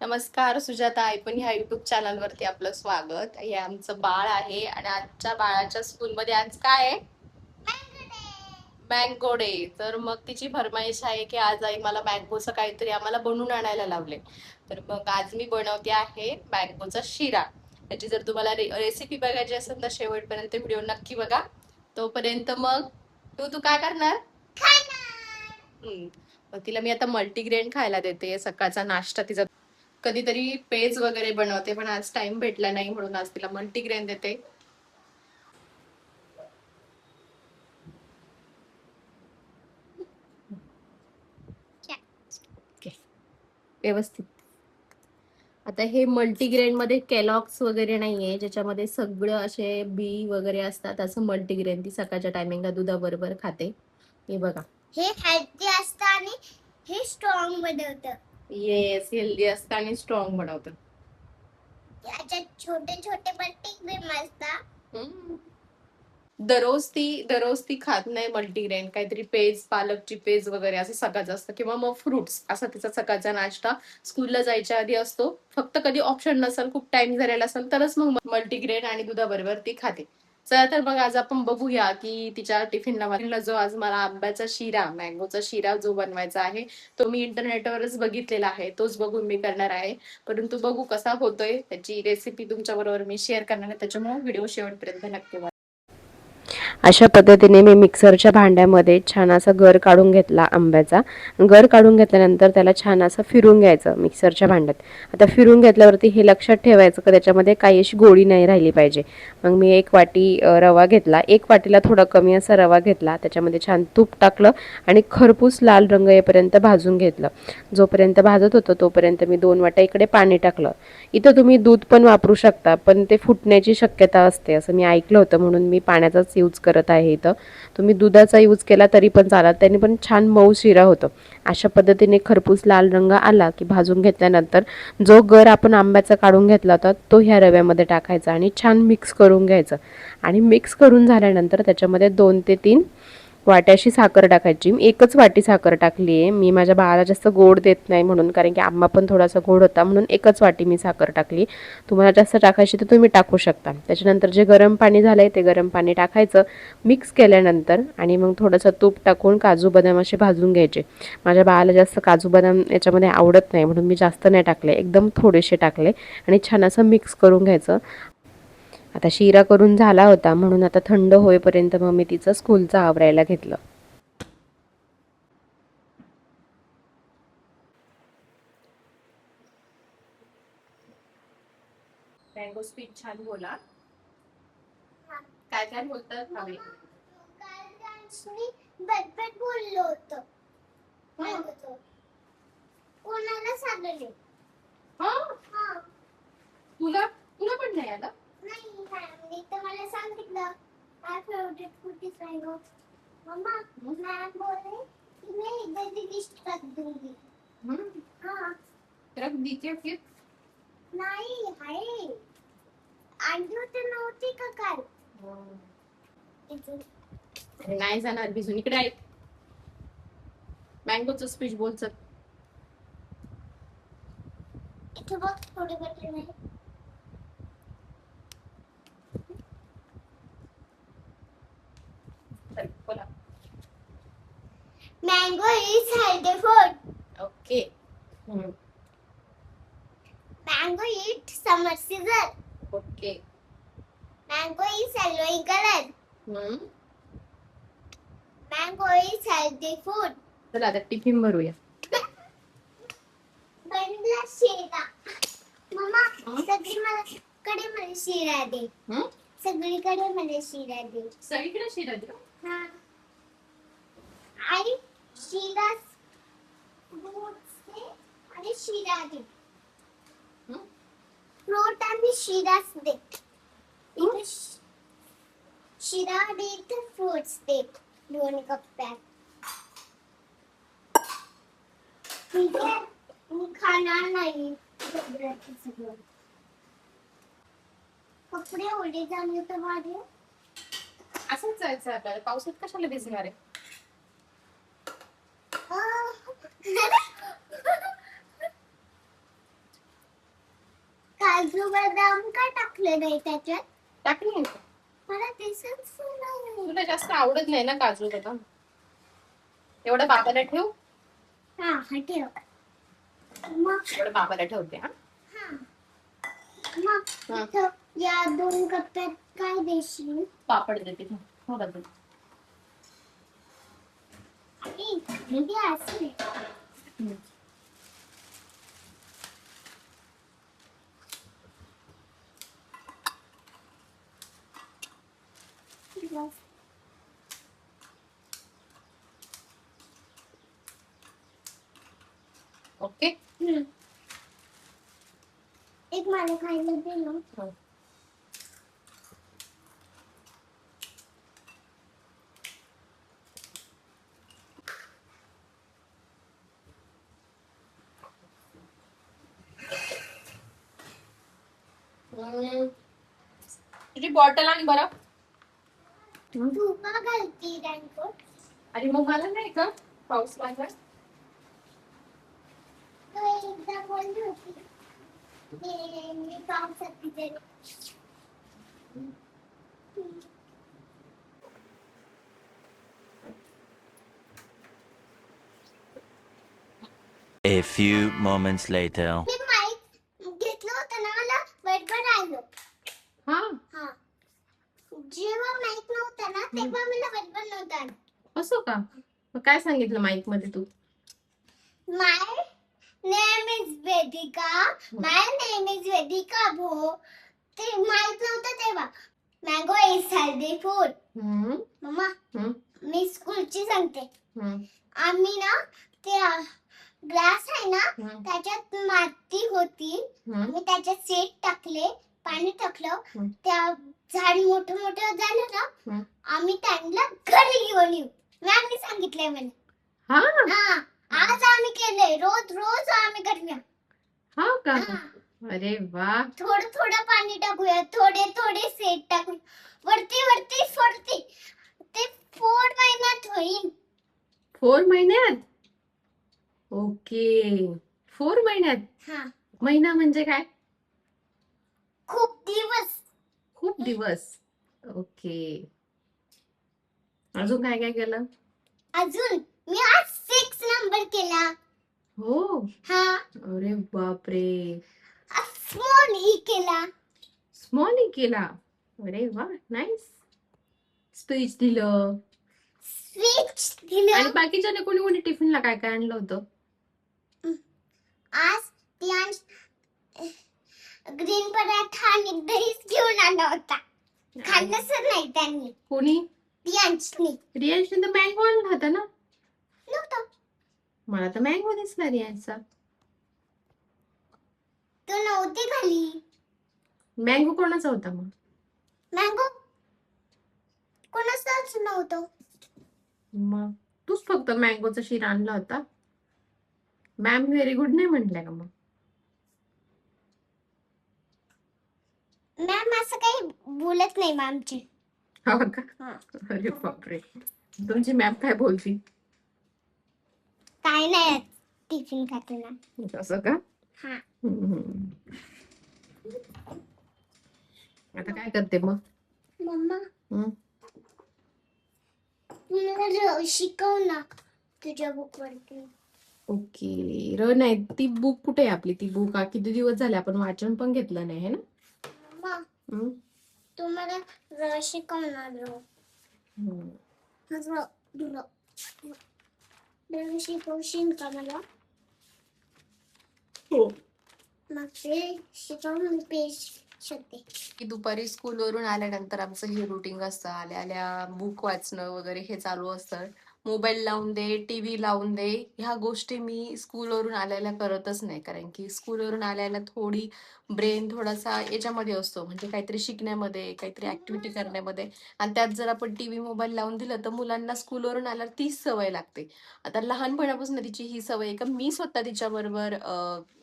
नमस्कार सुजाता पण ह्या युट्यूब चॅनल वरती आपलं स्वागत. हे आमचं बाळ आहे आणि आजच्या बाळाच्या स्कूलमध्ये आज काय आहे? Mango day. तर मग तिची फरमाईश आहे की आज आई मला मँगोचं काहीतरी आम्हाला बनवून आणायला लावले. तर मग आज मी बनवते आहे मँगोचा शिरा. त्याची जर तुम्हाला रेसिपी बघायची असेल तर शेवटपर्यंत व्हिडिओ नक्की बघा. तोपर्यंत मग तू काय करणार? हम्म. मग तिला मी आता मल्टीग्रेन खायला देते. सकाळचा नाश्ता तिचा कधीतरी पेज वगैरे बनवते, पण आज टाइम भेटला नाही म्हणून आज तिला मल्टीग्रेन देते. व्यवस्थित. आता हे मल्टीग्रेन मध्ये केलॉग्स वगैरे नाहीये ज्याच्यामध्ये सगळं असे बी वगैरे असतात. असं मल्टीग्रेन ती सकाळच्या टायमिंगला दुधाबरोबर खाते. हे बघा, हे हेल्दी असतं आणि हे स्ट्रॉंग बनवतं. येस, हेल्दी असतं आणि स्ट्रॉंग बनवतं. याच्यात छोटे छोटे मल्टीग्रेन असतात. दररोज ती खात नाही मल्टीग्रेन. काहीतरी पेज, पालकची पेज वगैरे असं सकाळचं असतं किंवा मग फ्रुट्स असा तिचा सकाळचा नाश्ता स्कूलला जायच्या आधी असतो. फक्त कधी ऑप्शन नसेल, खूप टाइम झालेला असेल तरच मग मल्टीग्रेन आणि दुधाबरोबर ती खाते. चला तर मग आज आपण बघूया की तिच्या टिफिनला जो आज मला आंब्याचा शिरा, मँगोचा शिरा जो बनवायचा आहे तो मी इंटरनेटवरच बघितलेला आहे. तोच बघून मी करणार आहे. परंतु बघू कसा होतोय. त्याची रेसिपी तुमच्या बरोबर मी शेअर करणार आहे. त्याच्यामुळे व्हिडिओ शेवटपर्यंत नक्की बघा. अशा पद्धतीने मी मिक्सरच्या भांड्यामध्ये छान असा गर काढून घेतला आंब्याचा. गर काढून घेतल्यानंतर त्याला छान असं फिरून घ्यायचं मिक्सरच्या भांड्यात. आता फिरून घेतल्यावरती हे लक्षात ठेवायचं की त्याच्यामध्ये काही अशी गोळी नाही राहिली पाहिजे. मग मी 1 वाटी रवा घेतला. 1 वाटीला थोडा कमी असा रवा घेतला. त्याच्यामध्ये छान तूप टाकलं आणि खरपूस लाल रंग येईपर्यंत भाजून घेतलं. जोपर्यंत भाजत होतं तोपर्यंत मी 2 वाट्या इकडे पाणी टाकलं. इथं तुम्ही दूध पण वापरू शकता, पण ते फुटण्याची शक्यता असते असं मी ऐकलं होतं, म्हणून मी पाण्याचाच यूज करत आहे. इथं तुम्ही दुधाचा यूज केला तरी पण चालेल, त्याने पण छान मऊ शिरा होतो. अशा पद्धतीने खरपूस लाल रंग आला की भाजून घेतल्यानंतर जो गर आपण आंब्याचा काढून घेतला होता तो ह्या रव्यामध्ये टाकायचा आणि छान मिक्स करून घ्यायचं. आणि मिक्स करून झाल्यानंतर त्याच्यामध्ये 2 ते 3 वाट्याशी साखर टाकायची. मी 1च वाटी साखर टाकली आहे. मी माझ्या बाळाला जास्त गोड देत नाही म्हणून, कारण की आंबा पण थोडासा गोड होता, म्हणून 1च वाटी मी साखर टाकली. तुम्हाला जास्त टाकायची तर तुम्ही टाकू शकता. त्याच्यानंतर जे गरम पाणी झालंय ते गरम पाणी टाकायचं मिक्स केल्यानंतर, आणि मग थोडंसं तूप टाकून काजू बदाम असे भाजून घ्यायचे. माझ्या बाळाला जास्त काजू बदाम याच्यामध्ये आवडत नाही म्हणून मी जास्त नाही टाकले, एकदम थोडेसे टाकले आणि छान असं मिक्स करून घ्यायचं. आता शिरा करून झाला होता म्हणून आता थंड होईपर्यंत मग मी तिचं स्कूलचं आवरायला घेतलं. मँगो स्पीच छान बोला. काय काय बोलतात हवे? बटबट बोललो होतं. कोणाला सांगले? तुला तुला पण नाही आलं? नाही, मी तर मला सांगितलं. My favorite food is mango. Mama, मैं बोले कि मैं इधर की डिश रख दूंगी. हाँ. रख दी क्या फिर? नाही, आहे. आणली होती नव्हती का काल? नाही जाणार भिजून. इकडे आहे. मँगोचं स्पीच बोलचं. इथे बघ थोडे बटन आहे. बोला. Mango is healthy food. Okay. Mango eat summer season. Okay. Mango is yellow in color. Mango is healthy food. चला आता टिफिन भरूया. बनला शिरा. मम्मा, सगळीकडे मला शिरा दे. सगळीकडे मला शिरा दे. सगळीकडे शिरा दे. हां. आणि शिरा फ्रूट्स दे आणि शिरा दे. फ्रूट आणि शिराच दे. शिरा दे तर फ्रूट्स दे 2 कप्प्यात. ठीक आहे, मी खाणार नाही. कपडे ओले झाले तर माझे. असंच जायचं आपल्याला. पावसात कशाला भिजणार आहे? काजू बदाम का टाकले नाही त्याच्यात? टाकली नाही का? मला दिसत नाही. तुला जास्त आवडत नाही ना काजू बदाम. एवढं बाबाला ठेव. हा ठेव. मग एवढं बाबाला ठेवते. हा हा मग इथं या 2 कप्प्यात काय देशील? पापड देते. थोडं दे. किती असले? ओके. एक मला खायला दे ना. तुझी बॉटल आण बरं. तू का घालती रेनकोट? आणि मग मला नाही का पाऊस लागला. तू एकदा बोलली होती मी पावसात भिजले. A few moments later. मी माईक घेतलं होतं ना मला बरोबर राहिलं. हा हा जेव्हा माईक नव्हता ना तेव्हा मला बरोबर नव्हतं आलं. असं का? मग काय सांगितलं माईक मध्ये तू? My name is Vedika. My name is Vedika भो. ते माहित नव्हतं तेव्हा. Mango is healthy food. Mamma मी स्कूलची सांगते. आम्ही ना ते ग्लास आहे ना त्याच्यात माती होती. मी त्याच्यात सीड टाकले, पाणी टाकलं, त्या झाड मोठं मोठं झालं ना आम्ही त्यांना घरी घेऊन येऊ. मॅमनी सांगितलंय मला. हा आज आम्ही केले. रोज रोज आम्ही करूया. हा का? अरे वा. थोडं थोडं पाणी टाकूया, थोडे थोडे सेट टाकू, वरती वरती वरती. ते 4 महिन्यात होईल. 4 महिन्यात? ओके 4 महिन्यात. हा महिना म्हणजे काय? खूप दिवस. खूप दिवस. ओके. अजून काय काय केलं? अजून मी आज 6 नंबर केला. हो. हा अरे बापरे. स्मॉल ई केला. स्मॉल ई केला. अरे वा नाईस. स्पीच दिलं. स्विच दिलं. आणि बाकीच्या कोणी कोणी टिफिनला काय काय आणलं होतं? आज तियांश ग्रीन पराठा आणि दहीच घेऊन आला होता. खाल्लंच नाही त्यांनी. कोणी? तियांशनी. रियांशने तर मँगो आणला होता ना? नव्हतं. मला तर मँगो दिसला रियांशचा. तो नव्हती खाली. मँगो कोणाचा होता मग? मँगो कोणाचाच नव्हतं. मग तूच फक्त मँगोचा शिरा आणला होता. मॅम व्हेरी गुड नाही म्हटल्या का मग? मॅम असं काही बोलत नाही मॅमची. हो का? अरे बापरे. तुमची मॅम काय बोलती? काय नाही टिफिन खाताना. असं का? हा आता काय करते मग? मम्मा मला शिकव ना तुझ्या बुक वरती. ओके. नाही ती बुक कुठे आहे आपली? ती बुक किती दिवस झाले आपण वाचन पण घेतलं नाही है ना? मम्मा तू मला शिकवणार शिकवशील का मला? हो. मग ते शिकवून पेज शोधते. की दुपारी स्कूलवरून आल्यानंतर आमचं हे रुटीन असतं. आल्या आल्या बुक वाचणं वगैरे हे चालू असतं. मोबाईल लावून दे, टीव्ही लावून दे, ह्या गोष्टी मी स्कूलवरून आल्याला करतच नाही. कारण की स्कूलवरून आल्याला थोडी ब्रेन थोडासा याच्यामध्ये असतो, म्हणजे काहीतरी शिकण्यामध्ये, काहीतरी ऍक्टिव्हिटी करण्यामध्ये. आणि त्यात जर आपण टीव्ही मोबाईल लावून दिलं तर मुलांना स्कूलवरून आल्यावर तीच सवय लागते. आता लहानपणापासून तिची ही सवय आहे का मी स्वतः तिच्याबरोबर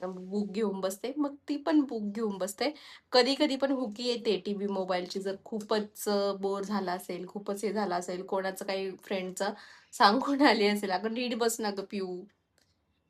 बुक घेऊन बसते, मग ती पण बुक घेऊन बसते. कधी कधी पण हुकी येते टीव्ही मोबाईलची, जर खूपच बोर झाला असेल, खूपच हे झालं असेल, कोणाचं काही फ्रेंडचं सांगून आली असेल, अगं नीट बस ना ग पिऊ,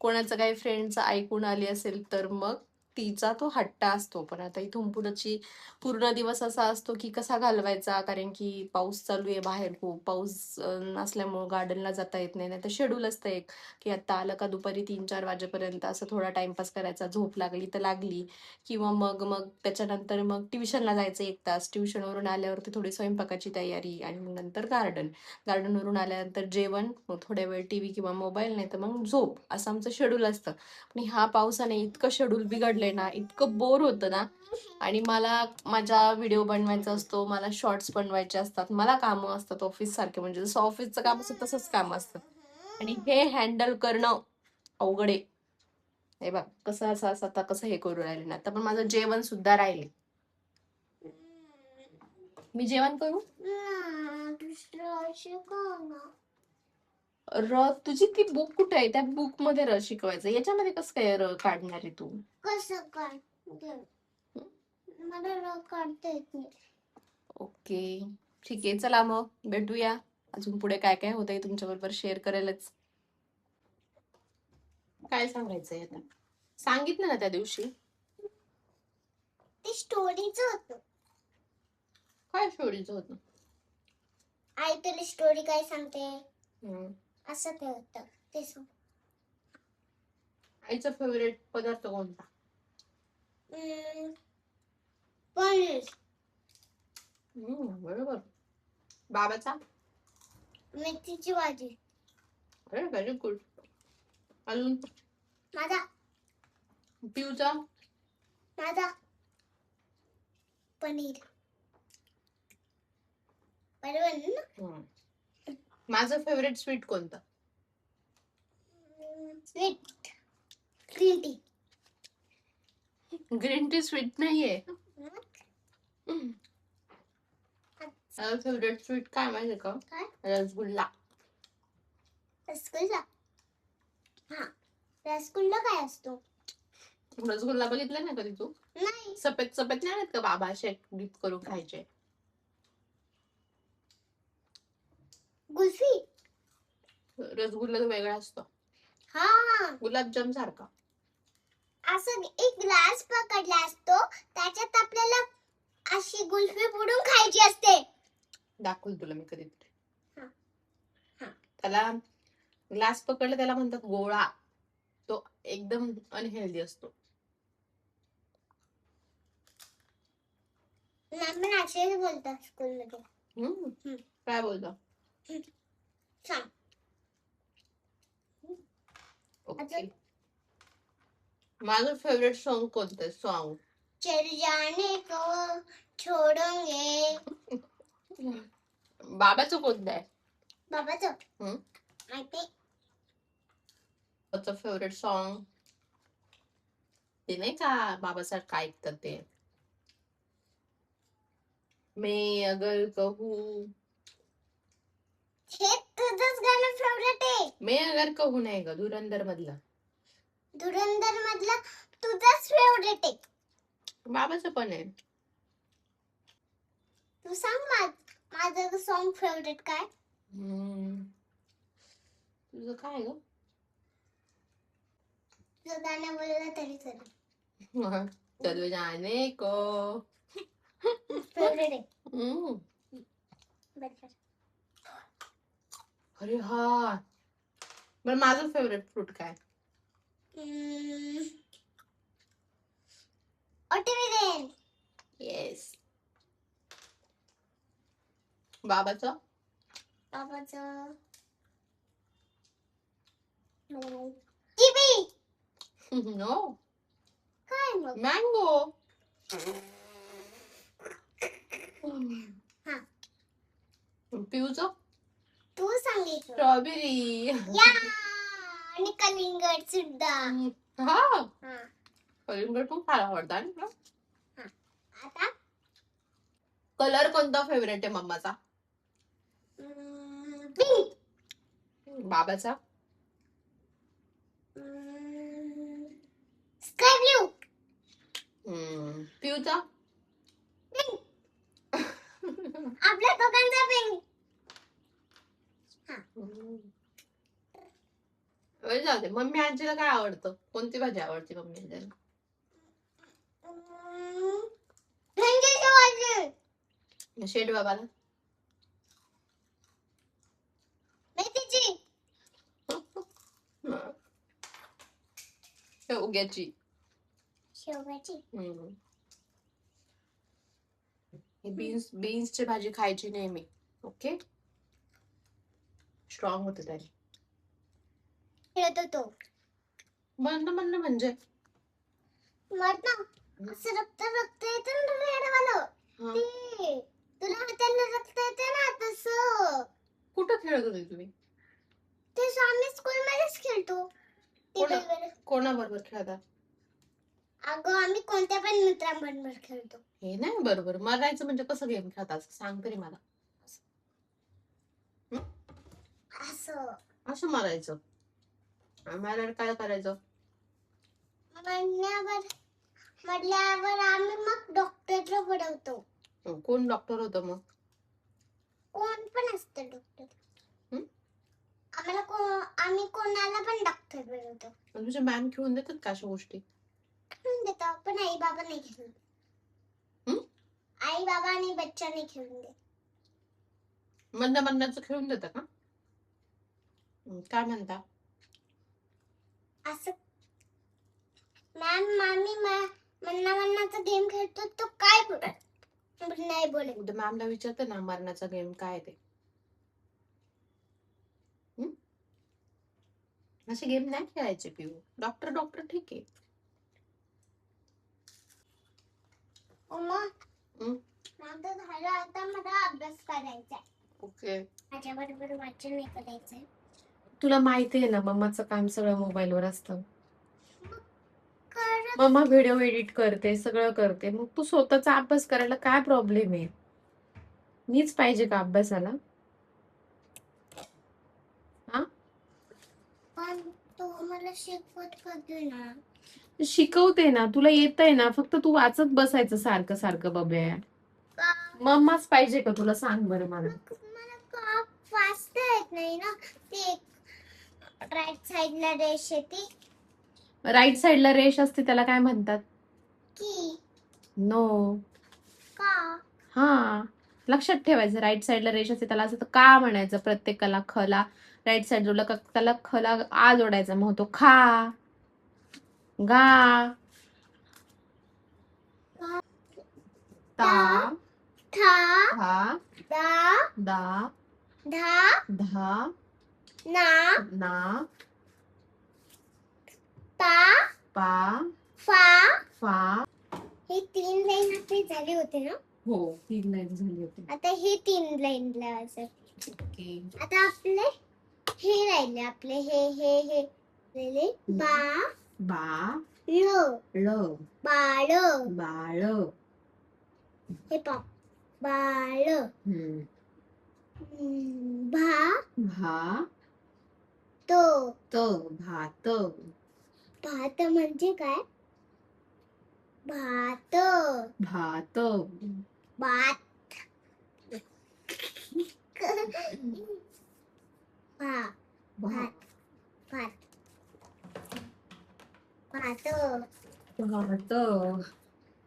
कोणाचं काही फ्रेंडचं ऐकून आली असेल तर मग तिचा तो हट्ट असतो. पण आता इथून पुढची पूर्ण दिवस असा असतो की कसा घालवायचा, कारण की पाऊस चालू आहे बाहेर, खूप पाऊस नसल्यामुळं गार्डनला जाता येत नाही. तर शेड्यूल असतं एक की आता आलं का दुपारी 3-4 वाजेपर्यंत असं थोडा टाइमपास करायचा, झोप लागली तर लागली, किंवा मग मग त्याच्यानंतर मग ट्युशनला जायचं 1 तास, ट्युशनवरून आल्यावरती थोडी स्वयंपाकाची तयारी, आणि मग नंतर गार्डनवरून आल्यानंतर जेवण, मग थोड्या वेळ टीव्ही किंवा मोबाईल, नाही तर मग झोप, असं आमचं शेड्यूल असतं. आणि ह्या पावसाने इतकं शेड्यूल बिघडलंय ना, इतकं बोर होतं ना. आणि मला माझा व्हिडिओ बनवायचा असतो, मला शॉर्ट्स बनवायचे असतात, मला कामं असतात ऑफिस सारखे, म्हणजे जसं ऑफिसचं काम असतं तसंच काम असतं. आणि हे हँडल करणं अवघड आहे. हे बघ कसं असं असं आता कसं हे करू राहिले ना, आता पण माझं जेवण सुद्धा राहिले. मी जेवण करू? दुसरं शिकव ना. तुझी ती बुक कुठे आहे? त्या बुक मध्ये शिकवायचं, याच्यामध्ये कसं काय काढणार आहे तू? कसं काय मला काढता येत नाही. ओके, ठीक आहे, चला मग भेटूया. अजून पुढे काय काय होतंय तुमच्या बरोबर शेअर करायलाच. काय सांगायचंय आता? सांगितलं ना त्या दिवशी. ते स्टोरीच होतं. काय स्टोरीचं होतं? आई तुला स्टोरी काय सांगते असं ते होतं ते सांग. आईचा फेवरेट पदार्थ कोणता? पनीर. बरोबर. बाबाचा? मेथीची भाजी. अरे व्हेरी गुड. अजून? माझा पिऊचा? माझा पनीर. बरोबर ना. माझं फेवरेट स्वीट कोणतं? Sweet green tea. Green tea sweet नाहीये. फेवरेट स्वीट काय माहिती का? काय? रसगुल्ला. रसगुल्ला. हा, रसगुल्ला काय असतो? रसगुल्ला बघितला ना कधी तू? नाही. सफेद सफेद नाही आहेत का बाबा, असे डीप करून खायचे? गुल्फी. रसगुल्ला तो वेगळा असतो, हा, गुलाबजाम सारखा. असं एक ग्लास पकडला असतो, त्याच्यात आपल्याला अशी गुल्फी बुडून खायची असते. दाखवल तुला मी कधीतरी. हा. हा. त्याला ग्लास पकडला त्याला म्हणतात गोळा. तो एकदम अनहेल्दी असतो. मॅम असे बोलतात स्कूलमध्ये. काय बोलतो? सांग. ओके. माझं फेवरेट सॉन्ग कोणतं? सॉन्ग चल जाने को छोड़ेंगे. बाबाचं कोणतं आहे? बाबाचं माहिती. त्याचं फेवरेट सॉन्ग ते नाही का बाबासारखं ऐकतात ते, मैं अगर कहूँ. हे तुझंच गाणं फेवरेट आहे. मैं अगर कहूँ नाही ग, धुरंधर मधलं. धुरंधर मधलं तुझंच फेवरेट आहे. बाबाचं पण आहे. तू सांग माझं सॉन्ग फेवरेट काय? तुझं काय ग? तुझं गाणं बोललं तरी चालेल. चलो जाने को फेवरेट आहे. बरोबर. अरे हा, बरं माझं फेवरेट फ्रूट काय? वॉटरमेलन. येस. बाबाचं? बाबाचं किवी. नो. काय मग? मँगो. हा. पिऊचं? तू सांगितलं. स्ट्रॉबेरी. या, आणि कलिंगड सुद्धा. हा, हा. कलिंगड खूप खायला आवडतं ना. आता कलर कोणता फेवरेट आहे मम्माचा? पिंक. बाबाचा? Sky blue. पिऊचा? पिंक. आपल्या दोघांचा पिंक. जाऊ दे. मम्मी आजीला काय आवडतं? कोणती भाजी आवडते मम्मी आजीला? भेंडीची भाजी. शेड बाबाला मेथीची. शेवग्याची. शेवगाची. बीन्सची भाजी खायची नेहमी. ओके, स्ट्रॉंग होते त्याने. खेळतो तो. म्हणणं म्हणजे मग ना असं रक्त रक्त येतं ना रेडवालं. हा. ते तुला हाताला रक्त येते ना तसं. कुठं खेळत होते तुम्ही? ते आम्ही स्कूल मध्येच खेळतो. कोणा- टेबलवर. कोणाबरोबर खेळता? अगं आम्ही कोणत्या पण मित्रांबरोबर खेळतो. हे नाही बरोबर. मरायचं म्हणजे कसं गेम खेळता असं सांग तरी मला. असं असं मारायचं. मारायला काय करायचं? म्हटल्यावर आम्ही मग डॉक्टरला बोलवतो. कोण डॉक्टर होतं मग? कोण पण असतं डॉक्टर. हं? आम्ही कोणाला पण डॉक्टर बोलवतो. तुझे मॅम खेळून देतात का अशा गोष्टी? खेळून देतो पण आई बाबा नाही खेळून देत. हं? आई बाबा आणि बच्चा नाही खेळून देत. म्हणण्याचं खेळून देतं का? काय म्हणता? असं मॅम आम्ही म्हणण्याचा गेम खेळतो तो काय बोलत नाही बोलत. उद्या मॅमला विचारते ना मरणाचा गेम काय आहे ते. असे गेम नाही खेळायचे पिऊ. डॉक्टर डॉक्टर ठीक आहे. हं? माझं झालं आता मला अभ्यास करायचा आहे. ओके. माझ्या बरोबर वाचन नाही करायचंय. तुला माहिती आहे ना मम्माचं काम सगळं मोबाईलवर असतं. कर मम्मा व्हिडिओ एडिट करते, सगळं करते. मग तू स्वतःचा अभ्यास करायला काय प्रॉब्लेम आहे? मीच पाहिजे का अभ्यासाला? हा? पण तो मला शिकवत कधी ना. शिकवते ना, तुला येतंय ना, फक्त तू वाचत बसायचं सारखं सारखं बब्या. मम्माच पाहिजे का तुला सांग बरं मला. मला का वाचता येत नाही ना. ते राईट साइडला रेष येते राईट साइडला रेष असते त्याला काय म्हणतात? की नो. का. हा, लक्षात ठेवायचं. राईट साइडला रेष असते त्याला असं तर का म्हणायचं. प्रत्येकाला खला राईट साइड जोडला का त्याला खला आ जोडायचा. मग तो खा गा ता था हा दा दा धा धा ना ना पा पा फा. फा. हे 3 लाईन आपली झाली होती ना. हो, 3 लाईन झाली होती. आता हे 3 लाईन लावायचं. ओके. आता आपले हे राहिले आपले हे राहिले. बा बा ल ळ बाळ. बाळ. हे पा बाळ. भा भा तो. त भात. भात म्हणजे काय? भात भात. भात. भा भात. भात भात. भात.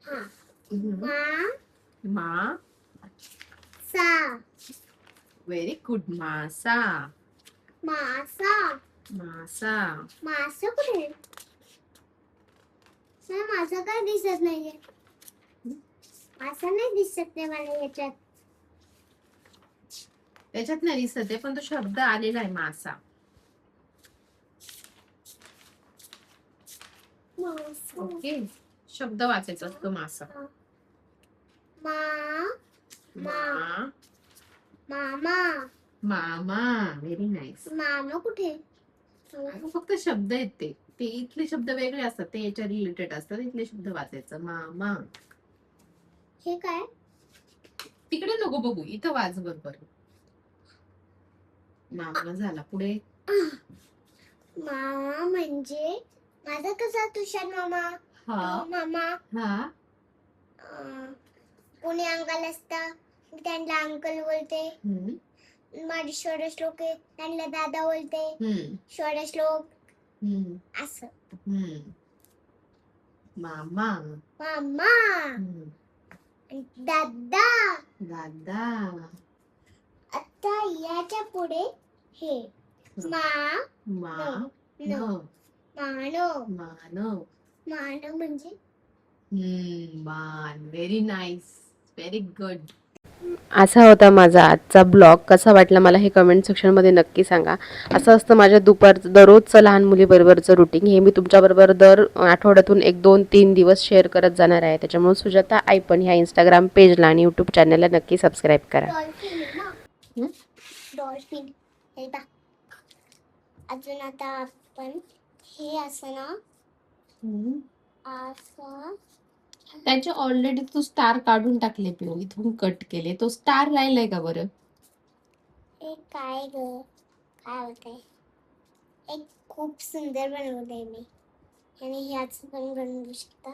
हा. मा मा. सा. Very good. मासा. मासा. मासा. मासा कुठे? मासा काय दिसत नाहीये. मासा नाही दिसत नाही मला याच्यात. त्याच्यात नाही दिसत आहे पण तो शब्द आलेला आहे मासा. मासा. ओके, शब्द वाचायचा असतो मासा. मा मा मामा. मामा. Very nice. मामा कुठे? फक्त शब्द आहेत ते. ते इथले शब्द वेगळे असतात. ते याच्या रिलेटेड असतात. इथले शब्द वाचायचं. मामा. हे काय? तिकडे नको बघू, इथं वाच बरोबर. मामा झाला. पुढे मामा म्हणजे माझा कसा तुषार मामा. हा मामा. हा. कोणी अंकल असता त्यांना अंकल बोलते. हम्म. माझे षोडश लोक आहेत त्यांना दादा बोलते. षोडश लोक असं. मामा. मामा आणि दादा. दादा. आता याच्या पुढे हे मा मा. न मानव. मानव. मानव म्हणजे मान. Very nice. Very good. असा होता माझा आजचा ब्लॉग. कसा वाटला मला हे कमेंट सेक्शनमध्ये नक्की सांगा. असं असतं माझ्या दररोजचं लहान मुलीबरोबरचं रुटीन. हे मी तुमच्याबरोबर दर आठवड्यातून 1, 2, 3 दिवस शेअर करत जाणार आहे. त्याच्यामुळे सुजाता आई पण ह्या इंस्टाग्राम पेजला आणि यूट्यूब चॅनलला नक्की सबस्क्राईब करा. डॉल्फिन आहे ना. डॉल्फिन हे बघ. अजून आता आपण हे असं ना असं त्याचे ऑलरेडी तू स्टार काढून टाकले पिऊ. इथून कट केले. तो स्टार राहिलाय का बरं? हे काय ग काय होतंय. एक खूप सुंदर बनवलंय मी आणि ह्याच पण बनवू शकता.